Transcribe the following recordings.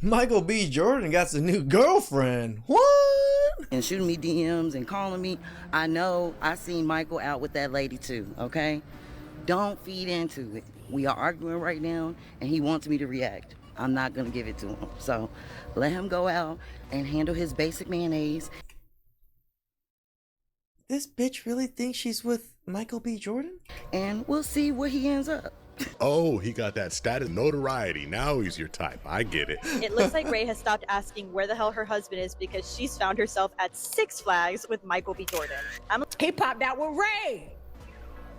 Michael B. Jordan got a new girlfriend. What? And shooting me DMs and calling me. I know I seen Michael out with that lady too, okay? Don't feed into it. We are arguing right now, and he wants me to react. I'm not gonna give it to him. So let him go out and handle his basic mayonnaise. This bitch really thinks she's with Michael B. Jordan? And we'll see where he ends up. Oh, he got that status notoriety. Now he's your type. I get it. It looks like Ray has stopped asking where the hell her husband is because she's found herself at Six Flags with Michael B. Jordan. He popped out with Ray.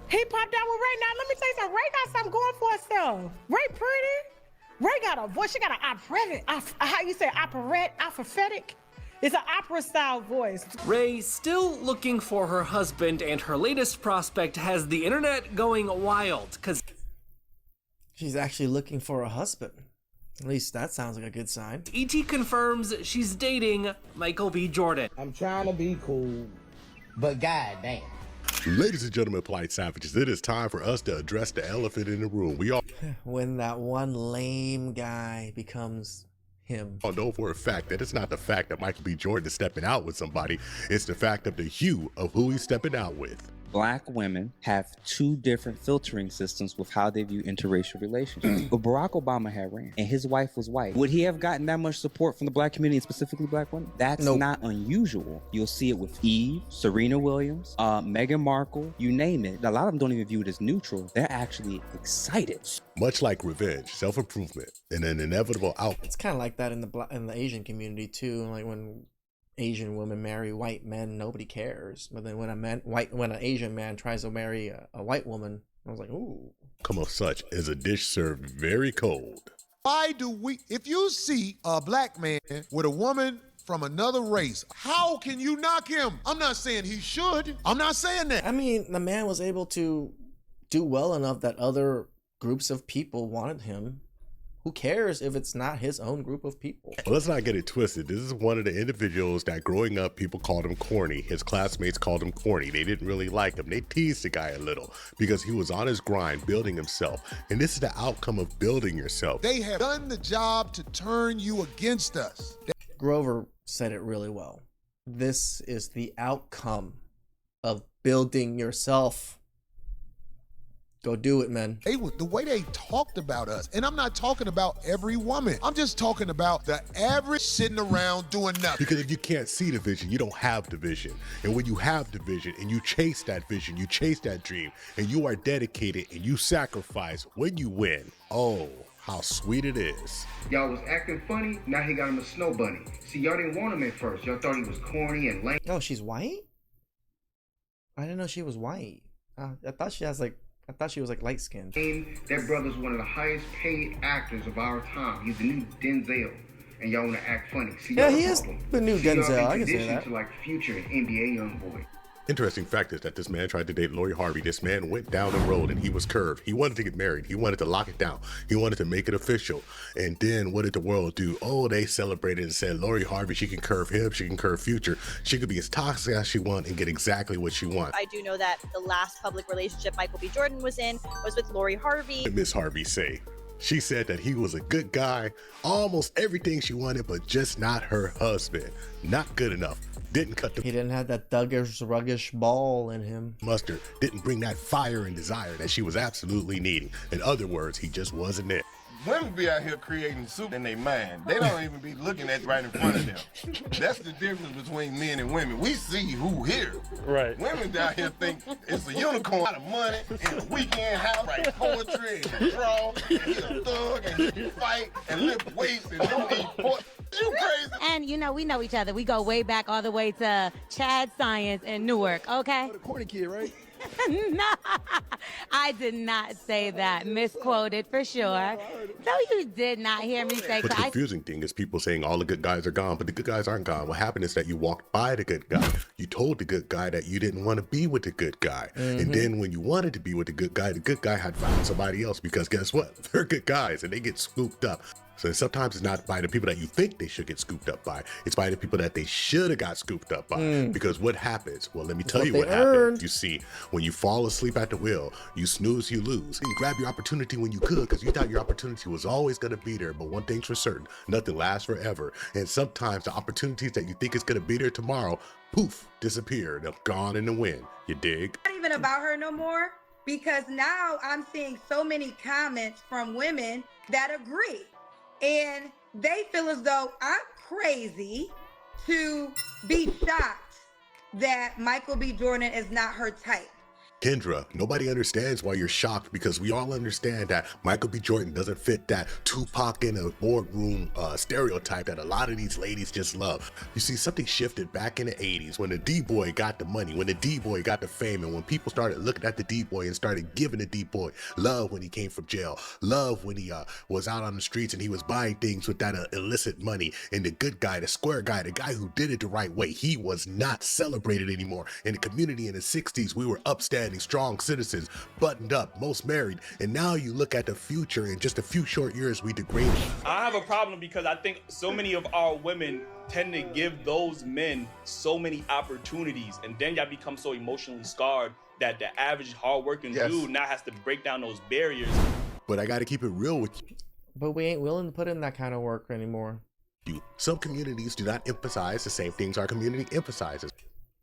He popped out with Ray. Now, let me tell you something. Ray got something going for herself. Ray pretty. Ray got a voice. She got an operette. How you say operette? Prophetic? It's an opera-style voice. Ray still looking for her husband, and her latest prospect has the internet going wild, because she's actually looking for a husband. At least that sounds like a good sign. E.T. confirms she's dating Michael B. Jordan. I'm trying to be cool, but goddamn. Ladies and gentlemen, polite savages, it is time for us to address the elephant in the room. We all When that one lame guy becomes him. know for a fact that it's not the fact that Michael B. Jordan is stepping out with somebody, it's the fact of the hue of who he's stepping out with. Black women have two different filtering systems with how they view interracial relationships. But Barack Obama had ran, and his wife was white. Would he have gotten that much support from the black community, and specifically black women? That's not unusual. You'll see it with Eve, Serena Williams, Meghan Markle, you name it. A lot of them don't even view it as neutral. They're actually excited. Much like revenge, self-improvement, and an inevitable outcome. It's kind of like that in the Asian community too. Like when Asian women marry white men, nobody cares. But then when an Asian man tries to marry a white woman, I was like, ooh. Outcome of such is a dish served very cold. Why do we, if you see a black man with a woman from another race, how can you knock him? I'm not saying he should. I'm not saying that. I mean, the man was able to do well enough that other groups of people wanted him. Who cares if it's not his own group of people? Well, let's not get it twisted. This is one of the individuals that growing up, people called him corny. His classmates called him corny. They didn't really like him. They teased the guy a little because he was on his grind, building himself. And this is the outcome of building yourself. They have done the job to turn you against us. Grover said it really well. This is the outcome of building yourself. Go do it, man. The way they talked about us, and I'm not talking about every woman. I'm just talking about the average sitting around doing nothing. Because if you can't see the vision, you don't have the vision. And when you have the vision and you chase that vision, you chase that dream, and you are dedicated and you sacrifice, when you win, oh, how sweet it is. Y'all was acting funny, now he got him a snow bunny. See, y'all didn't want him at first. Y'all thought he was corny and lame. Oh, she's white? I didn't know she was white. I thought she was like light skinned. That brother's one of the highest paid actors of our time. He's the new Denzel. And y'all want to act funny. See, yeah, he is the new Denzel. I can say that. To like Future and NBA YoungBoy. Interesting fact is that this man tried to date Lori Harvey. This man went down the road and he was curved. He wanted to get married. He wanted to lock it down. He wanted to make it official. And then what did the world do? Oh, they celebrated and said, Lori Harvey, she can curve him. She can curve Future. She could be as toxic as she wants and get exactly what she wants. I do know that the last public relationship Michael B. Jordan was in was with Lori Harvey. What did Miss Harvey say? She said that he was a good guy, almost everything she wanted, but just not her husband. Not good enough. Didn't cut the... He didn't have that thuggish, ruggish ball in him. Mustard. Didn't bring that fire and desire that she was absolutely needing. In other words, he just wasn't it. Women be out here creating soup in their mind. They don't even be looking at right in front of them. That's the difference between men and women. We see who here. Right. Women down here think it's a unicorn, a lot of money, in a weekend house, write poetry, and draw, and he a thug, and he fight, and lift weights, and don't eat pork. You crazy? And you know, we know each other. We go way back all the way to Chad Science in Newark, okay? The corny kid, right? No, I did not say that. Misquoted for sure. No, you did not hear me say. But the confusing thing is people saying all the good guys are gone, but the good guys aren't gone. What happened is that you walked by the good guy. You told the good guy that you didn't want to be with the good guy. And then when you wanted to be with the good guy had found somebody else because guess what? They're good guys and they get scooped up. So sometimes it's not by the people that you think they should get scooped up by. It's by the people that they should have got scooped up by. Because what happens? Well, let me tell you what happens. You see, when you fall asleep at the wheel, you snooze, you lose. You grab your opportunity when you could because you thought your opportunity was always going to be there. But one thing's for certain, nothing lasts forever. And sometimes the opportunities that you think is going to be there tomorrow, poof, disappear. They're gone in the wind. You dig? Not even about her no more, because now I'm seeing so many comments from women that agree. And they feel as though I'm crazy to be shocked that Michael B. Jordan is not her type. Kendra, nobody understands why you're shocked, because we all understand that Michael B. Jordan doesn't fit that Tupac in a boardroom stereotype that a lot of these ladies just love. You see, something shifted back in the 80s when the D-Boy got the money, when the D-Boy got the fame, and when people started looking at the D-Boy and started giving the D-Boy love when he came from jail, love when he was out on the streets and he was buying things with that illicit money, and the good guy, the square guy, the guy who did it the right way, he was not celebrated anymore. In the community in the 60s, we were upstanding, strong citizens, buttoned up, most married, and now you look at the future, in just a few short years we degraded. I have a problem because I think so many of our women tend to give those men so many opportunities, and then y'all become so emotionally scarred that the average hardworking dude now has to break down those barriers. But I got to keep it real with you. But we ain't willing to put in that kind of work anymore. Some communities do not emphasize the same things our community emphasizes.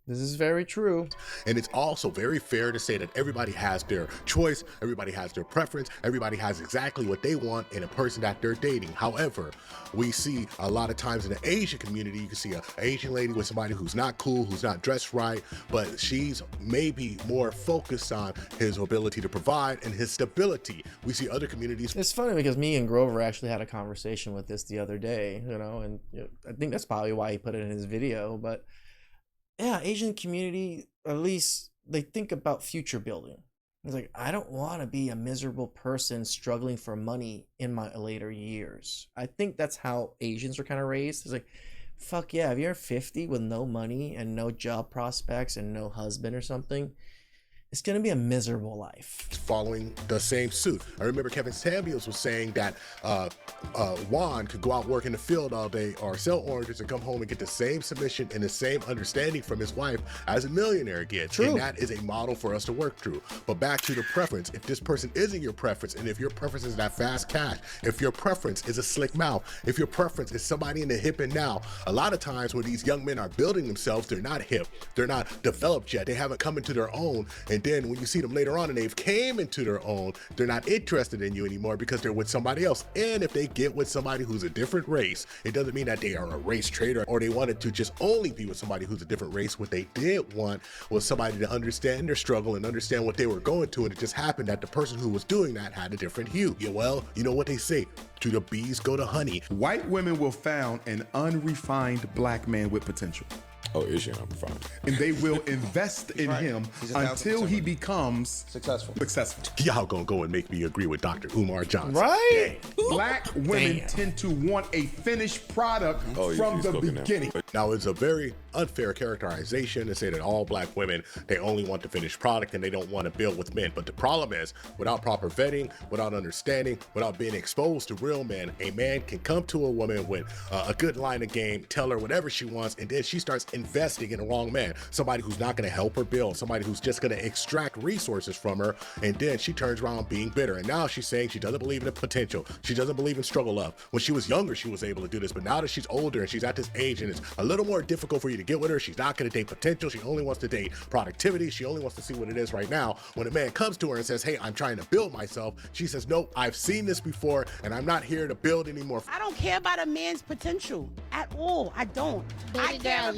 This is very true. And it's also very fair to say that everybody has their choice, everybody has their preference, everybody has exactly what they want in a person that they're dating. However, we see a lot of times in the Asian community, you can see an Asian lady with somebody who's not cool, who's not dressed right, but she's maybe more focused on his ability to provide and his stability. We see other communities. It's funny because me and Grover actually had a conversation with this the other day, and I think that's probably why he put it in his video, but yeah, Asian community, at least they think about future building. It's like, I don't want to be a miserable person struggling for money in my later years. I think that's how Asians are kind of raised. It's like, fuck yeah, if you're 50 with no money and no job prospects and no husband or something, it's going to be a miserable life. Following the same suit. I remember Kevin Samuels was saying that Juan could go out work in the field all day or sell oranges and come home and get the same submission and the same understanding from his wife as a millionaire gets. True. And that is a model for us to work through. But back to the preference. If this person isn't your preference, and if your preference is that fast cash, if your preference is a slick mouth, if your preference is somebody in the hip and now, a lot of times when these young men are building themselves, they're not hip, they're not developed yet, they haven't come into their own, and then when you see them later on and they've came into their own, they're not interested in you anymore because they're with somebody else. And if they get with somebody who's a different race, it doesn't mean that they are a race traitor or they wanted to just only be with somebody who's a different race. What they did want was somebody to understand their struggle and understand what they were going to, and it just happened that the person who was doing that had a different hue. Yeah, well, you know what they say, to the bees go to honey. White women will found an unrefined black man with potential. Oh, is she unrefined? And they will invest in him until he becomes successful. Y'all gonna go and make me agree with Dr. Umar Johnson. Right? Black women tend to want a finished product from the beginning. Now, it's a very unfair characterization to say that all black women, they only want the finished product and they don't want to build with men. But the problem is, without proper vetting, without understanding, without being exposed to real men, a man can come to a woman with a good line of game, tell her whatever she wants, and then she starts investing in the wrong man, somebody who's not going to help her build, somebody who's just going to extract resources from her, and then she turns around being bitter. And now she's saying she doesn't believe in the potential. She doesn't believe in struggle love. When she was younger, she was able to do this, but now that she's older and she's at this age and it's a little more difficult for you to get with her, she's not going to date potential. She only wants to date productivity. She only wants to see what it is right now. When a man comes to her and says, hey, I'm trying to build myself, she says, nope, I've seen this before and I'm not here to build anymore. I don't care about a man's potential at all. I don't. I care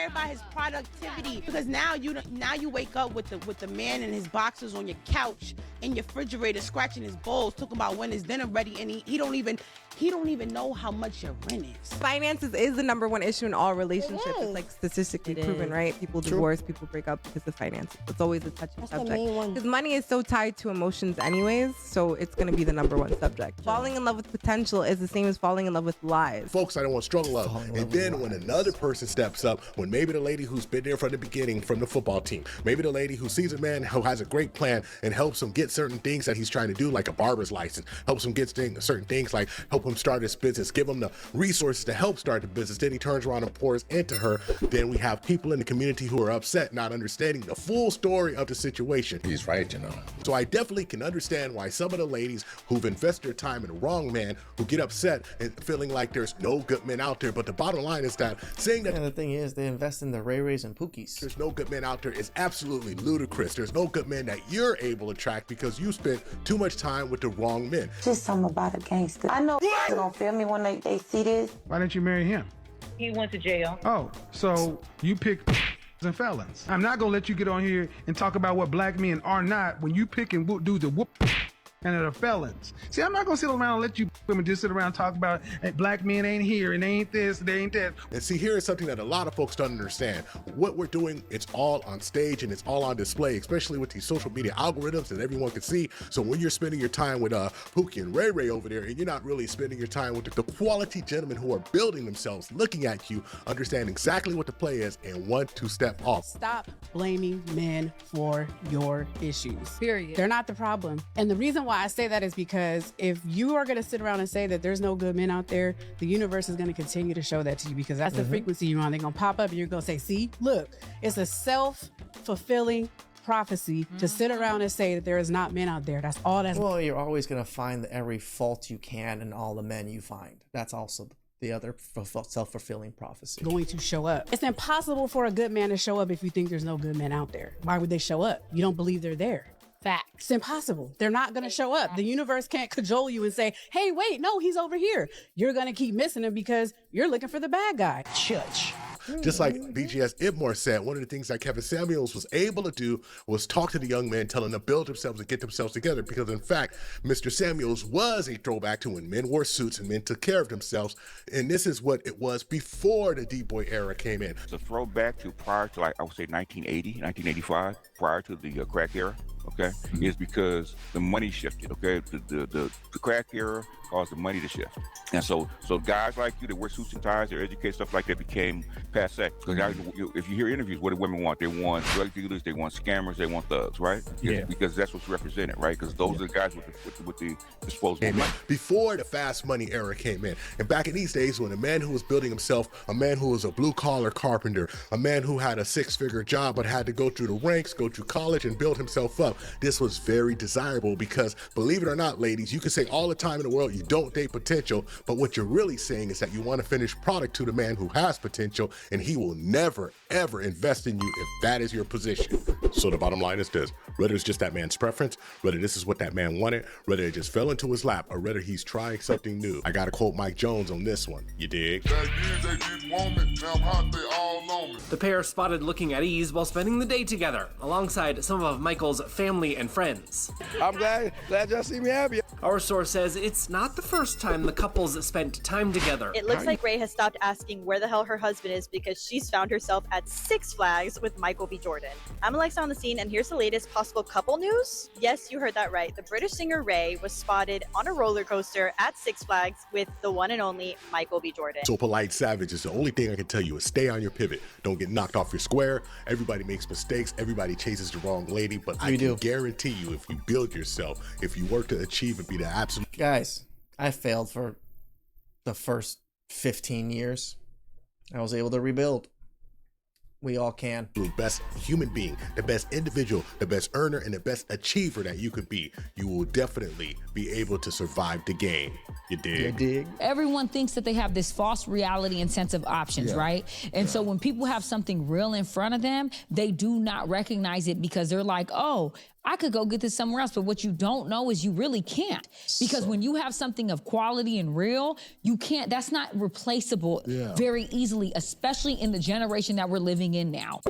about his productivity, because now you wake up with the man and his boxers on your couch in your refrigerator scratching his balls talking about when his dinner ready, and he don't even He don't even know how much your rent is. Finances is the #1 issue in all relationships. It's like statistically proven, right? People divorce, people break up because of finances. It's always a touchy subject. Because money is so tied to emotions anyways, so it's going to be the #1 subject. Falling in love with potential is the same as falling in love with lies. Folks, I don't want to struggle up. And then when another person steps up, when maybe the lady who's been there from the beginning from the football team, maybe the lady who sees a man who has a great plan and helps him get certain things that he's trying to do, like a barber's license, helps him get certain things like help him start his business, give him the resources to help start the business, then he turns around and pours into her. Then we have people in the community who are upset, not understanding the full story of the situation. He's right, you know. So I definitely can understand why some of the ladies who've invested their time in the wrong man who get upset and feeling like there's no good men out there. But the bottom line is that saying that the thing is they invest in the Ray Rays and Pookies. There's no good men out there is absolutely ludicrous. There's no good men that you're able to attract because you spent too much time with the wrong men. Just something about a gangster. I know they're gonna feel me when they see this. Why didn't you marry him? He went to jail. Oh, so you pick and felons. I'm not gonna let you get on here and talk about what black men are not when you pick and dudes that whoop and are felons. See, I'm not gonna sit around and let you women just sit around and talk about hey, black men ain't here and they ain't this, they ain't that. And see, here is something that a lot of folks don't understand. What we're doing, it's all on stage and it's all on display, especially with these social media algorithms that everyone can see. So when you're spending your time with Pookie and Ray Ray over there, and you're not really spending your time with the quality gentlemen who are building themselves, looking at you, understand exactly what the play is, and want to step off. Stop blaming men for your issues. Period. They're not the problem. And the reason why I say that is because if you are going to sit around and say that there's no good men out there, the universe is going to continue to show that to you because that's the frequency you're on. They're going to pop up and you're going to say, see, look, it's a self-fulfilling prophecy to sit around and say that there is not men out there. That's all that's... Well, you're always going to find every fault you can in all the men you find. That's also the other self-fulfilling prophecy. Going to show up. It's impossible for a good man to show up if you think there's no good men out there. Why would they show up? You don't believe they're there. Fact. It's impossible. They're not going to show up. The universe can't cajole you and say, hey, wait, no, he's over here. You're going to keep missing him because you're looking for the bad guy. Church. Just like BGS Ibmore said, one of the things that Kevin Samuels was able to do was talk to the young men, tell them to build themselves and get themselves together. Because in fact, Mr. Samuels was a throwback to when men wore suits and men took care of themselves. And this is what it was before the D-Boy era came in. It's a throwback to prior to, like, I would say 1980, 1985, prior to the crack era. Okay, is because the money shifted. Okay, the crack era caused the money to shift, and so guys like you that wear suits and ties or educate stuff like that became passe. Because if you hear interviews, what do women want? They want drug dealers, they want scammers, they want thugs, right? Yeah. Because that's what's represented, right? Because those are the guys with the disposable money. Before the fast money era came in, and back in these days when a man who was building himself, a man who was a blue collar carpenter, a man who had a 6-figure job but had to go through the ranks, go through college, and build himself up. This was very desirable because, believe it or not, ladies, you can say all the time in the world you don't date potential, but what you're really saying is that you want a finished product to the man who has potential, and he will never, ever invest in you if that is your position. So the bottom line is this: whether it's just that man's preference, whether this is what that man wanted, whether it just fell into his lap, or whether he's trying something new. I gotta quote Mike Jones on this one. You dig? The pair spotted looking at ease while spending the day together, alongside some of Michael's family and friends. I'm glad y'all see me happy. Our source says it's not the first time the couples spent time together. It looks like Ray has stopped asking where the hell her husband is because she's found herself at Six Flags with Michael B. Jordan. I'm Alexa on the scene, and here's the latest possible couple news. Yes, you heard that right. The British singer Ray was spotted on a roller coaster at Six Flags with the one and only Michael B. Jordan. So polite savage is the only thing I can tell you is stay on your pivot. Don't get knocked off your square. Everybody makes mistakes. Everybody chases the wrong lady, but I can guarantee you if you build yourself, if you work to achieve and be the absolute... Guys, I failed for the first 15 years. I was able to rebuild. We all can. The best human being, the best individual, the best earner, and the best achiever that you could be, you will definitely be able to survive the game. You dig? You dig? Everyone thinks that they have this false reality and sense of options, right? And so when people have something real in front of them, they do not recognize it because they're like, oh, I could go get this somewhere else. But what you don't know is you really can't. Because when you have something of quality and real, you can't, that's not replaceable very easily, especially in the generation that we're living in now.